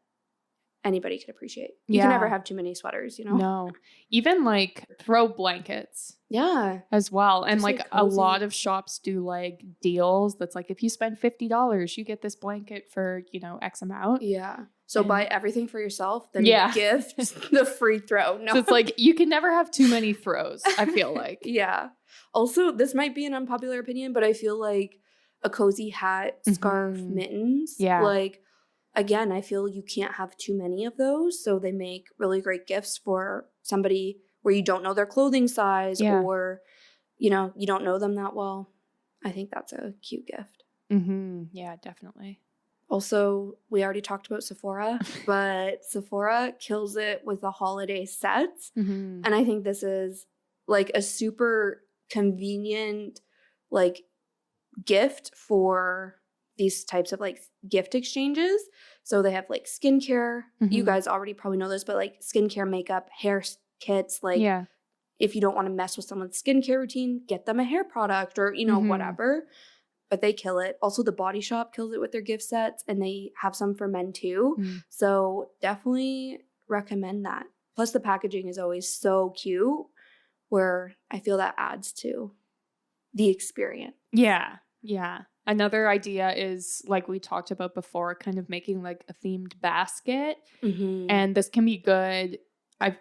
anybody could appreciate. You can never have too many sweaters, you know? No. Even like throw blankets. Yeah. As well. And Just, like a lot of shops do like deals that's like if you spend $50, you get this blanket for, you know, X amount. Yeah. So buy everything for yourself, then gift the free throw. No. So it's like you can never have too many throws, I feel like. Also, this might be an unpopular opinion, but I feel like a cozy hat, scarf, mittens, like, again, I feel you can't have too many of those. So they make really great gifts for somebody where you don't know their clothing size or, you know, you don't know them that well. I think that's a cute gift. Yeah, definitely. Also, we already talked about Sephora, but Sephora kills it with the holiday sets. And I think this is like a super convenient like gift for these types of like gift exchanges. So they have like skincare. You guys already probably know this, but like skincare, makeup, hair kits. Like if you don't want to mess with someone's skincare routine, get them a hair product or, you know, whatever. But they kill it. Also, the Body Shop kills it with their gift sets, and they have some for men too. So definitely recommend that. Plus, the packaging is always so cute, where I feel that adds to the experience. Yeah. Another idea is, like we talked about before, kind of making like a themed basket. And this can be good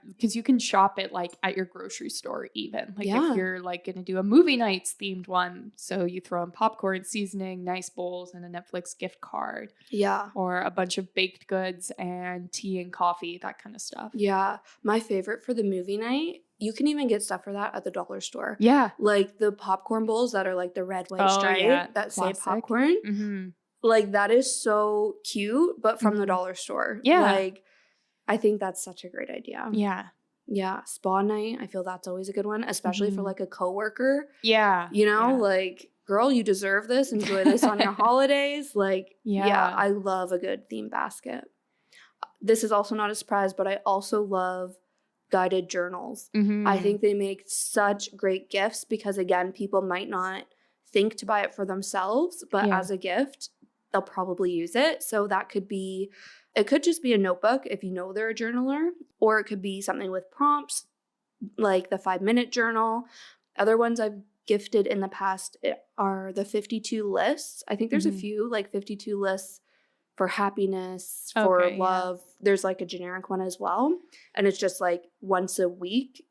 because you can shop it like at your grocery store even. Like Yeah. if you're like going to do a movie nights themed one, so you throw in popcorn, seasoning, nice bowls, and a Netflix gift card, Yeah. or a bunch of baked goods and tea and coffee, that kind of stuff. Yeah. My favorite for the movie night, you can even get stuff for that at the dollar store. Yeah. Like the popcorn bowls that are like the red, white stripe that say Classic. popcorn. Mm-hmm. Like that is so cute, but from the Mhm. dollar store. Yeah. Like I think that's such a great idea. Yeah. Yeah. Spa night. I feel that's always a good one, especially for Mhm. like a coworker. Yeah. You know, Yeah. like, girl, you deserve this. Enjoy this on your holidays. Like, yeah, Yeah. I love a good theme basket. This is also not a surprise, but I also love guided journals. Mhm. I think they make such great gifts because, again, people might not think to buy it for themselves, but Yeah. as a gift, they'll probably use it. So that could be, it could just be a notebook if you know they're a journaler, or it could be something with prompts like the 5-minute journal. Other ones I've gifted in the past are the 52 lists. I think there's a Mhm. few like 52 lists for happiness, for Okay, yeah. love. There's like a generic one as well. And it's just like once a week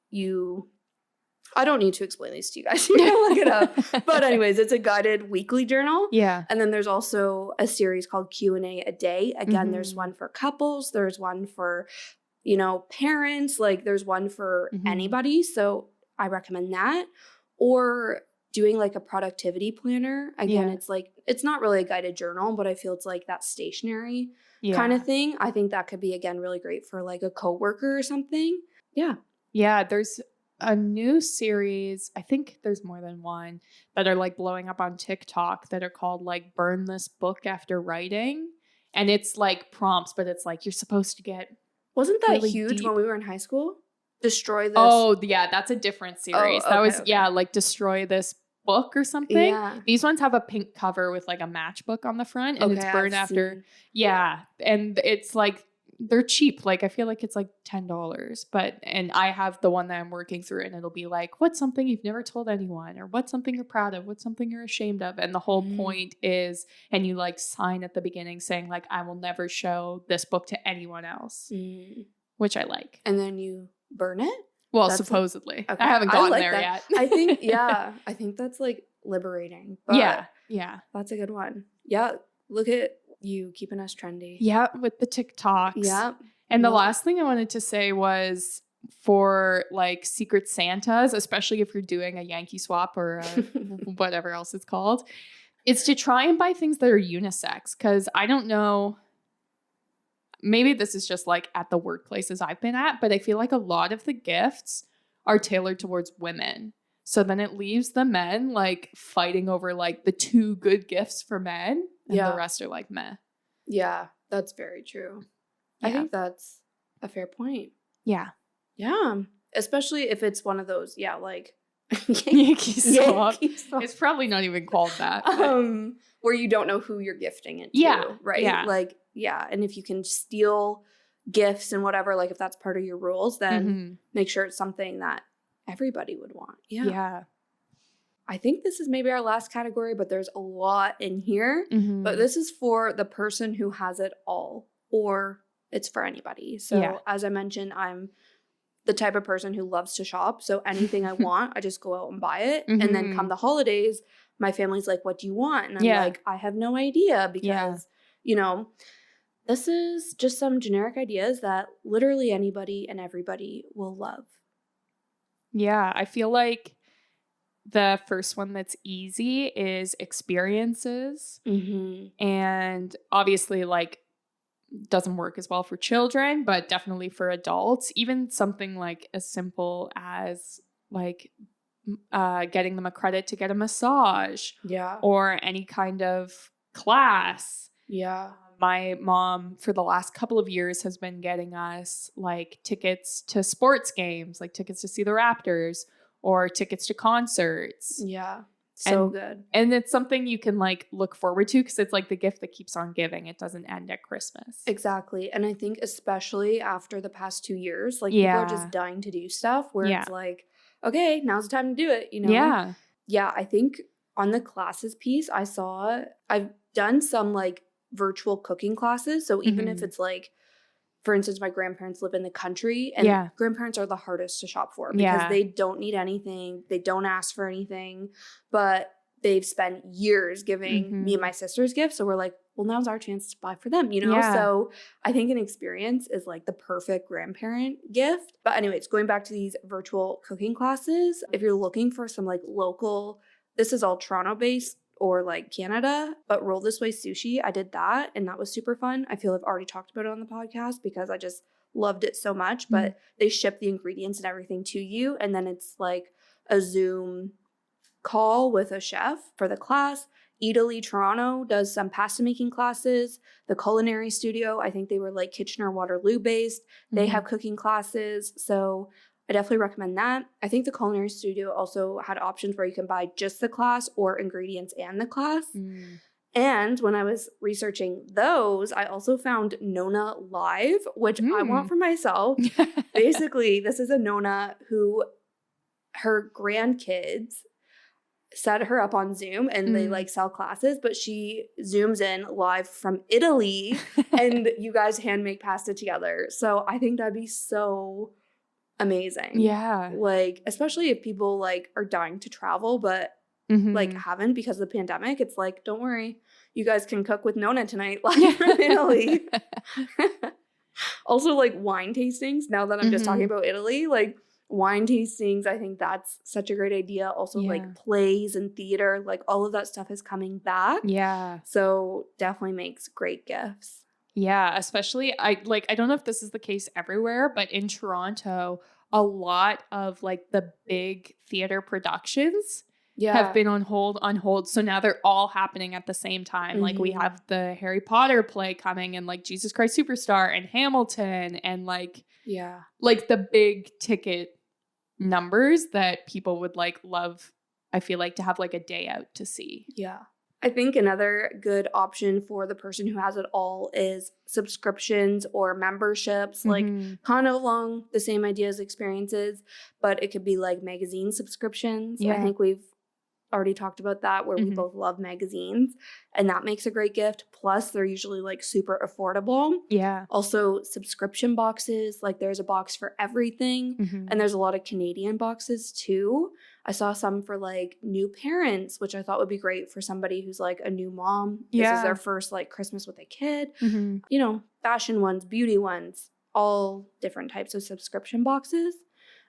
I don't need to explain these to you guys. You can look it up. But anyways, it's a guided weekly journal. Yeah. And then there's also a series called Q&A a day. Again, there's Mhm. one for couples. There's one for, parents. Like there's one for Mhm. anybody. So I recommend that. Or doing like a productivity planner. Again, Yeah. it's like, it's not really a guided journal, but I feel it's like that stationary Yeah. kind of thing. I think that could be, again, really great for like a coworker or something. Yeah. Yeah, there's a new series, I think there's more than one, that are like blowing up on TikTok that are called like Burn This Book After Writing. And it's like prompts, but it's like you're supposed to get Wasn't that really huge deep. when we were in high school? Destroy this. Oh, yeah, that's a different series. That was, okay. yeah, like Destroy This Book or something. Yeah. These ones have a pink cover with like a matchbook on the front, and it's burned after. seen. Yeah, and it's like they're cheap. Like I feel like it's like $10, and I have the one that I'm working through, and it'll be like, what's something you've never told anyone, or what's something you're proud of, what's something you're ashamed of, and the whole point is, and you like sign at the beginning saying like, I will never show this book to anyone else, which I like. And then you burn it? Well, That's supposedly. Okay. I haven't gotten like there that. yet. I think, I think that's like liberating. But Yeah. that's a good one. Yeah. Look at you keeping us trendy. Yeah, with the TikToks. Yeah. And the last thing I wanted to say was for like Secret Santas, especially if you're doing a Yankee swap or whatever else it's called, it's to try and buy things that are unisex. Because I don't know, maybe this is just like at the workplaces I've been at, but I feel like a lot of the gifts are tailored towards women. So then it leaves the men like fighting over like the 2 good gifts for men, and the rest are like meh. Yeah, that's very true. I think that's a fair point. Yeah. Yeah. Especially if it's one of those, like Yankee swap. Yankee swap. It's probably not even called that. Where you don't know who you're gifting it to. Yeah, Right? yeah. Like, and if you can steal gifts and whatever, like if that's part of your rules, then make sure it's something that everybody would want. Yeah. I think this is maybe our last category, but there's a lot in here. Mhm. But this is for the person who has it all, or it's for anybody. So as I mentioned, I'm the type of person who loves to shop. So anything I want, I just go out and buy it. And then come the holidays, my family's like, what do you want? And I'm like, I have no idea because, this is just some generic ideas that literally anybody and everybody will love. Yeah, I feel like the first one that's easy is experiences. And obviously, like, doesn't work as well for children, but definitely for adults. Even something like as simple as like getting them a credit to get a massage. Yeah. Or any kind of class. Yeah. My mom, for the last couple of years, has been getting us like tickets to sports games, like tickets to see the Raptors or tickets to concerts. Yeah. So good. And it's something you can like look forward to because it's like the gift that keeps on giving. It doesn't end at Christmas. Exactly. And I think especially after the past 2 years, like people are just dying to do stuff where it's like, okay, now's the time to do it, Yeah. Yeah, I think on the classes piece, I've done some like virtual cooking classes. So even if it's like for instance, my grandparents live in the country, and grandparents are the hardest to shop for because they don't need anything. They don't ask for anything, but they've spent years giving me and my sisters gifts. So we're like, well, now's our chance to buy for them, you know? Yeah. So I think an experience is like the perfect grandparent gift. But anyways, going back to these virtual cooking classes, if you're looking for some like local, this is all Toronto based or like Canada, but Roll This Way Sushi, I did that and that was super fun. I feel I've already talked about it on the podcast because I just loved it so much, but they ship the ingredients and everything to you. And then it's like a Zoom call with a chef for the class. Italy Toronto does some pasta making classes. The Culinary Studio, I think they were like Kitchener Waterloo based. They have cooking classes. So I definitely recommend that. I think the Culinary Studio also had options where you can buy just the class or ingredients and the class. And when I was researching those, I also found Nona Live, which I want for myself. Basically, this is a Nona who her grandkids set her up on Zoom and they like sell classes, but she zooms in live from Italy and you guys hand make pasta together. So I think that'd be so amazing. Yeah. Like, especially if people like are dying to travel, but like haven't because of the pandemic. It's like, don't worry, you guys can cook with Nona tonight live from Italy. Also like wine tastings, now that I'm just talking about Italy, like wine tastings, I think that's such a great idea. Also like plays and theater, like all of that stuff is coming back. Yeah. So definitely makes great gifts. Yeah, especially I don't know if this is the case everywhere, but in Toronto, a lot of like the big theater productions have been on hold. So now they're all happening at the same time. Like we have the Harry Potter play coming and like Jesus Christ Superstar and Hamilton and like the big ticket numbers that people would like love, I feel like, to have like a day out to see. Yeah. I think another good option for the person who has it all is subscriptions or memberships, like kind of along the same idea as experiences, but it could be like magazine subscriptions. I think we've already talked about that, where we both love magazines, and that makes a great gift. Plus they're usually like super affordable. Also subscription boxes, like there's a box for everything, and there's a lot of Canadian boxes too. I saw some for like new parents, which I thought would be great for somebody who's like a new mom. This is their first like Christmas with a kid. You know, fashion ones, beauty ones, all different types of subscription boxes.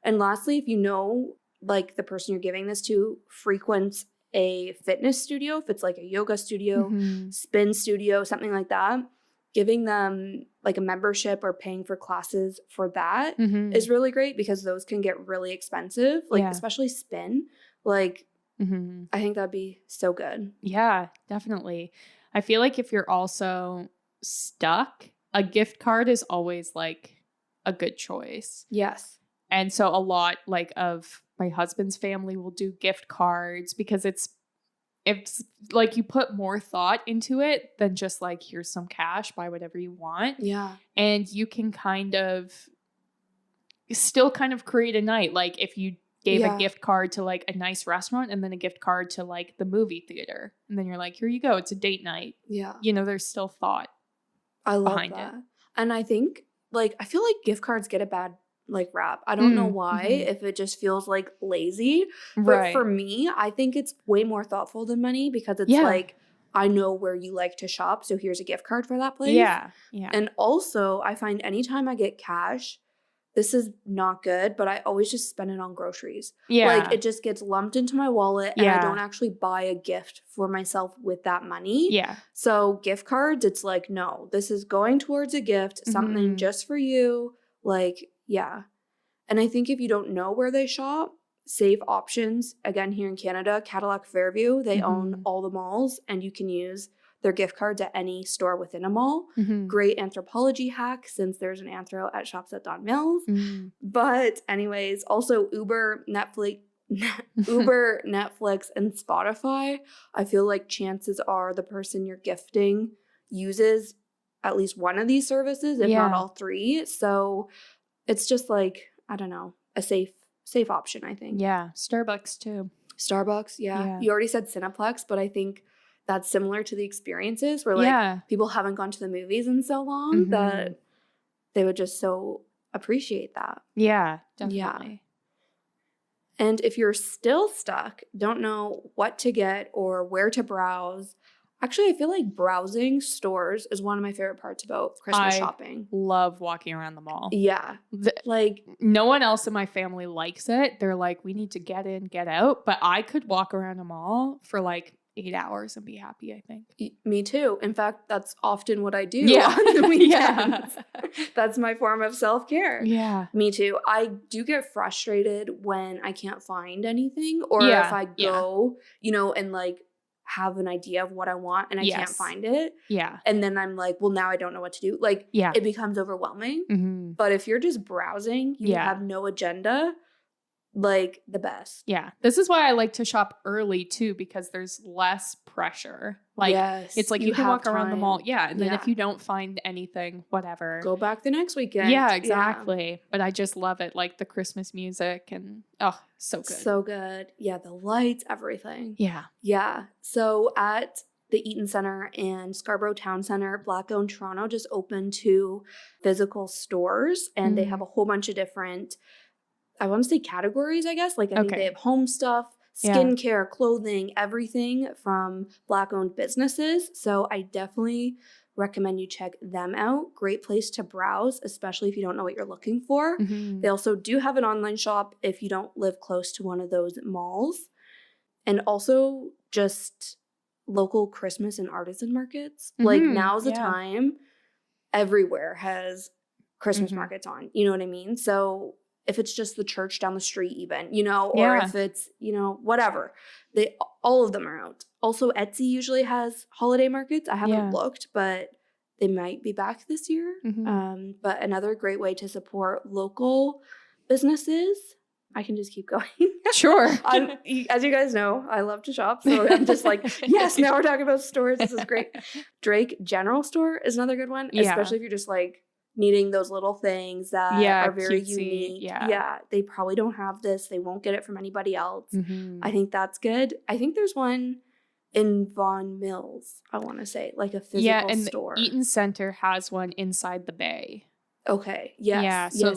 And lastly, if you know like the person you're giving this to frequents a fitness studio, if it's like a yoga studio, spin studio, something like that, giving them like a membership or paying for classes for that is really great, because those can get really expensive, like especially spin. Like I think that'd be so good. Yeah, definitely. I feel like if you're also stuck, a gift card is always like a good choice. Yes. And so a lot like of my husband's family will do gift cards because it's like you put more thought into it than just like, here's some cash, buy whatever you want. Yeah. And you can kind of still kind of create a night. Like if you gave a gift card to like a nice restaurant and then a gift card to like the movie theater, and then you're like, here you go, it's a date night. Yeah. You know, there's still thought behind it. And I think like, I feel like gift cards get a bad like rap. I don't know why, if it just feels like lazy. But for me, I think it's way more thoughtful than money, because it's like, I know where you like to shop, so here's a gift card for that place. Yeah. And also, I find anytime I get cash, this is not good, but I always just spend it on groceries. Like it just gets lumped into my wallet, and I don't actually buy a gift for myself with that money. So gift cards, it's like, no, this is going towards a gift, something just for you. Like, and I think if you don't know where they shop, Save Options, again, here in Canada, Cadillac Fairview, they own all the malls, and you can use their gift cards at any store within a mall. Great anthropology hack, since there's an anthro at Shops at Don Mills. But anyways, also Uber, Netflix, and Spotify. I feel like chances are the person you're gifting uses at least one of these services, if not all three. So it's just like, I don't know, a safe option, I think. Yeah. Starbucks too. Starbucks. Yeah. You already said Cineplex, but I think that's similar to the experiences where like people haven't gone to the movies in so long that they would just so appreciate that. Yeah, Yeah. definitely. And if you're still stuck, don't know what to get or where to browse, actually, I feel like browsing stores is one of my favorite parts about Christmas shopping. Love walking around the mall. Yeah. Like, no one else in my family likes it. They're like, we need to get in, get out. But I could walk around a mall for like 8 hours and be happy, I think. Me too. In fact, that's often what I do Yeah. on the weekends. Yeah. That's my form of self-care. Yeah. Me too. I do get frustrated when I can't find anything, or Yeah, if I go, you know, and like have an idea of what I want and I can't Yes. find it. Yeah. And then I'm like, well, now I don't know what to do. Like, Yeah. it becomes overwhelming. Mhm. But if you're just browsing, you Yeah. have no agenda, like the best. Yeah. This is why I like to shop early too, because there's less pressure. Like, Yes, it's like you can walk around the mall. Yeah. And then if you don't find anything, whatever. Go back the next weekend. Yeah, exactly. But I just love it. Like the Christmas music and so good. So good. Yeah, the lights, everything. Yeah. Yeah. So at the Eaton Center and Scarborough Town Center, Black-owned Toronto just opened 2 physical stores, and they have a whole bunch of different, I want to say categories, I guess. Like, I think they have home stuff, skincare, clothing, everything from Black-owned businesses. So I definitely recommend you check them out. Great place to browse, especially if you don't know what you're looking for. Mhm. They also do have an online shop if you don't live close to one of those malls. And also just local Christmas and artisan markets. Like, now's the time. Everywhere has Christmas markets on. You know what I mean? So if it's just the church down the street even, you know, or if it's, you know, whatever, all of them are out. Also, Etsy usually has holiday markets. I haven't looked, but they might be back this year. But another great way to support local businesses. I can just keep going. Sure. As you guys know, I love to shop. So I'm just like, yes, now we're talking about stores. This is great. Drake General Store is another good one, especially if you're just like needing those little things that are very unique. Yeah. They probably don't have this. They won't get it from anybody else. I think that's good. I think there's one in Vaughan Mills, I want to say, like a physical store. And Eaton Center has one inside the Bay. Okay. Yes. Yeah. So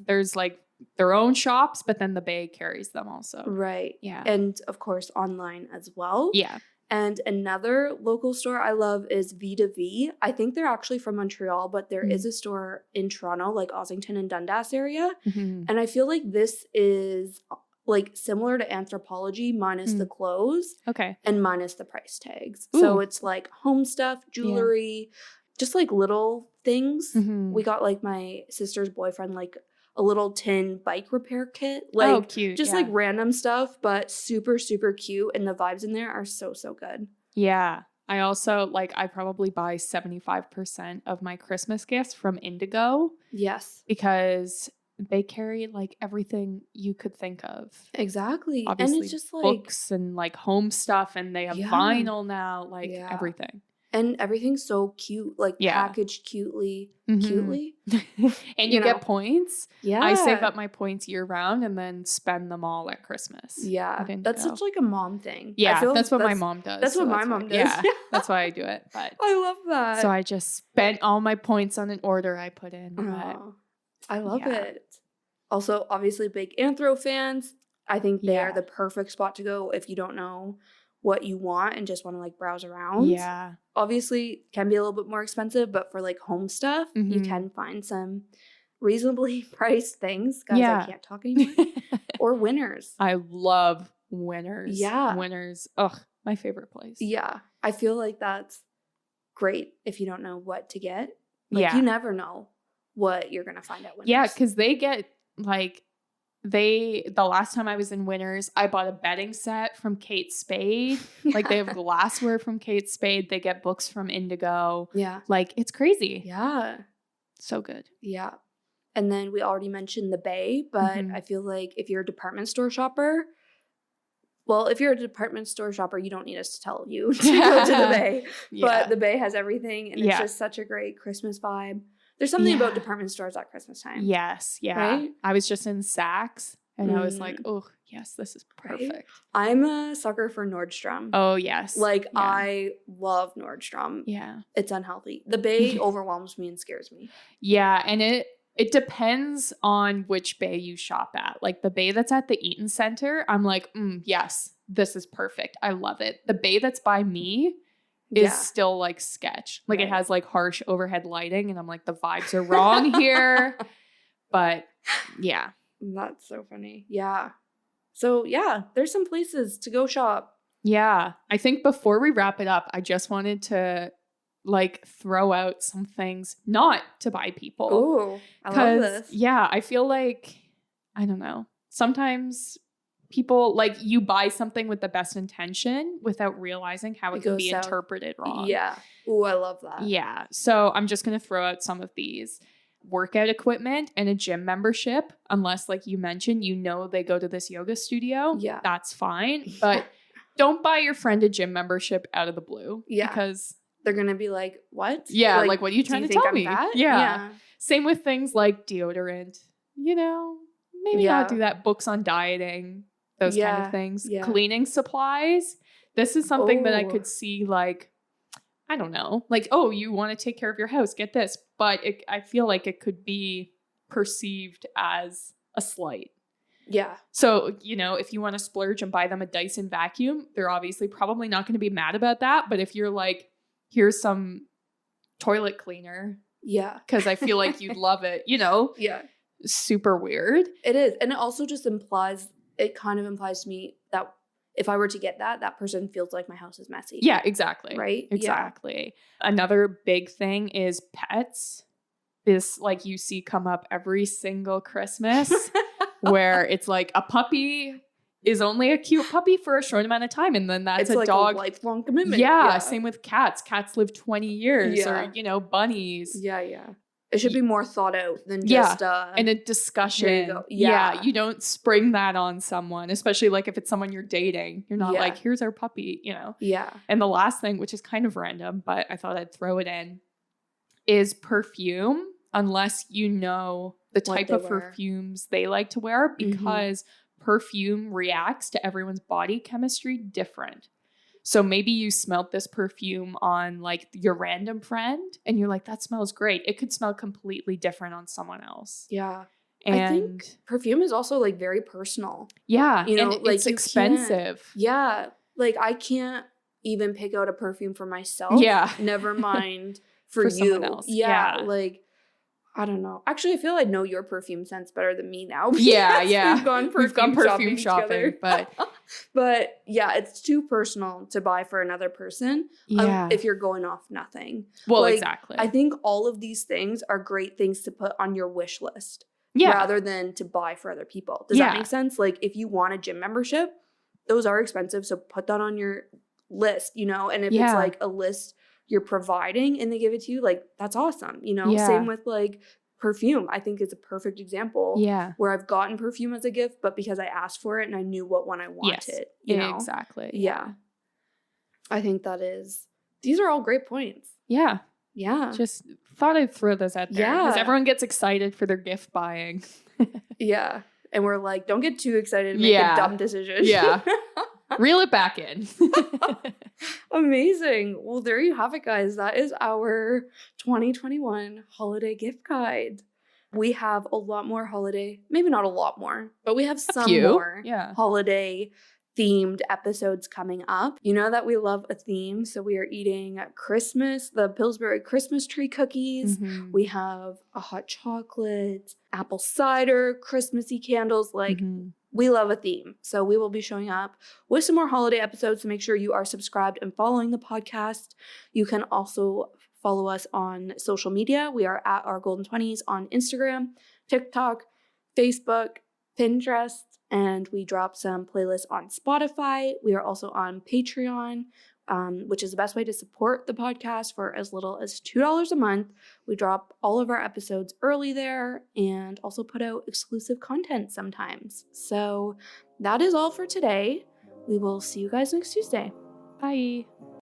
there's like their own shops, but then the Bay carries them also. Right. Yeah. And of course, online as well. Yeah. And another local store I love is V2V. I think they're actually from Montreal, but there is a store in Toronto, like Ossington and Dundas area. And I feel like this is like similar to Anthropologie minus the clothes. Okay. And minus the price tags. Ooh. So it's like home stuff, jewelry, just like little things. We got like my sister's boyfriend like a little tin bike repair kit. Like, cute. Just like random stuff, but super, super cute. And the vibes in there are so, so good. Yeah. I also I probably buy 75% of my Christmas gifts from Indigo. Yes. Because they carry like everything you could think of. Exactly. Obviously, and it's just like books and like home stuff, and they have vinyl now, like everything. And everything's so cute, like packaged cutely. Cutely. And you get points. Yeah. I save up my points year round and then spend them all at Christmas. Yeah. That's such like a mom thing. Yeah. That's what my mom does. That's what my mom does. Yeah. That's why I do it. But I love that. So I just spent all my points on an order I put in. I love it. Also, obviously, big Anthro fans. I think they are the perfect spot to go if you don't know what you want and just want to like browse around. Yeah. Obviously, can be a little bit more expensive, but for like home stuff, you can find some reasonably priced things. Guys, I can't talk anymore. Or Winners. I love Winners. Yeah. Winners. Ugh, my favorite place. Yeah. I feel like that's great if you don't know what to get. Like, you never know what you're going to find at Winners. Yeah, because they get like, the last time I was in Winners, I bought a bedding set from Kate Spade. Like, they have glassware from Kate Spade. They get books from Indigo. Yeah. Like, it's crazy. Yeah. So good. Yeah. And then we already mentioned the Bay, but I feel like if you're a department store shopper, well, if you're a department store shopper, you don't need us to tell you to go to the Bay. But the Bay has everything, and it's just such a great Christmas vibe. There's something about department stores at Christmas time. Yes. Yeah. Right? I was just in Saks and I was like, oh, yes, this is Right? perfect. I'm a sucker for Nordstrom. Oh, yes. Like, Yeah. I love Nordstrom. Yeah. It's unhealthy. The Bay overwhelms me and scares me. Yeah, and it depends on which bay you shop at. Like the bay that's at the Eaton Center, I'm like, yes, this is perfect. I love it. The bay that's by me is Yeah. still like sketch. Like it Right. has like harsh overhead lighting, and I'm like, the vibes are wrong here. But yeah. That's so funny. Yeah. So, yeah, there's some places to go shop. Yeah. I think before we wrap it up, I just wanted to like throw out some things not to buy people. Oh, I love this. Yeah, I feel like, I don't know, sometimes people like you buy something with the best intention without realizing how it can be interpreted wrong. Yeah. Oh, I love that. Yeah. So I'm just going to throw out some of these. Workout equipment and a gym membership, unless like you mentioned, they go to this yoga studio. Yeah. That's fine. But don't buy your friend a gym membership out of the blue. Yeah. Because they're going to be like, what? Yeah. Like what are you trying to tell me? Fat? Yeah. Same with things like deodorant, maybe not do that. Books on dieting, those kind of things. Yeah. Cleaning supplies. This is something that I could see like, I don't know, like, oh, you want to take care of your house, get this. But I feel like it could be perceived as a slight. Yeah. So, if you want to splurge and buy them a Dyson vacuum, they're obviously probably not going to be mad about that. But if you're like, here's some toilet cleaner. Yeah. Because I feel like you'd love it, Yeah. Super weird. It is. And it also just kind of implies to me that if I were to get that person feels like my house is messy. Yeah, exactly. Right? Exactly. Yeah. Another big thing is pets. This, like, you see come up every single Christmas where it's like a puppy is only a cute puppy for a short amount of time. And then that's it's a like dog. A lifelong commitment. Yeah. Same with cats. Cats live 20 years or, bunnies. Yeah. Yeah. It should be more thought out than just and a discussion. There you go. Yeah, you don't spring that on someone, especially like if it's someone you're dating. You're not like, here's our puppy, Yeah. And the last thing, which is kind of random, but I thought I'd throw it in, is perfume, unless you know the type of perfumes they like to wear, because perfume reacts to everyone's body chemistry different. So maybe you smelt this perfume on like your random friend and you're like, that smells great. It could smell completely different on someone else. Yeah. And I think perfume is also like very personal. Yeah. And like it's expensive. Yeah. Like I can't even pick out a perfume for myself. Yeah. Never mind for you. Someone else. Yeah. Like, I don't know. Actually, I feel I know your perfume sense better than me now. Yeah. We've gone perfume shopping but but yeah, it's too personal to buy for another person. If you're going off nothing. Well, exactly. I think all of these things are great things to put on your wish list. Yeah. Rather than to buy for other people. Does that make sense? Like if you want a gym membership, those are expensive. So put that on your list, and if it's like a list you're providing and they give it to you, like that's awesome. Same with like perfume. I think it's a perfect example where I've gotten perfume as a gift, but because I asked for it and I knew what one I wanted. Exactly. Yeah. I think these are all great points. Yeah. Yeah. Just thought I'd throw those out there. Yeah. Because everyone gets excited for their gift buying. Yeah. And we're like, don't get too excited and make a dumb decision. Yeah. Reel it back in. Amazing. Well, there you have it, guys. That is our 2021 holiday gift guide. We have a lot more holiday, maybe not a lot more, but we have some more holiday themed episodes coming up. You know that we love a theme, so we are eating the Pillsbury Christmas tree cookies. Mm-hmm. We have a hot chocolate, apple cider, Christmassy candles. Like, we love a theme. So we will be showing up with some more holiday episodes, so make sure you are subscribed and following the podcast. You can also follow us on social media. We are at Our Golden 20s on Instagram, TikTok, Facebook, Pinterest, and we drop some playlists on Spotify. We are also on Patreon, which is the best way to support the podcast for as little as $2 a month. We drop all of our episodes early there and also put out exclusive content sometimes. So that is all for today. We will see you guys next Tuesday. Bye.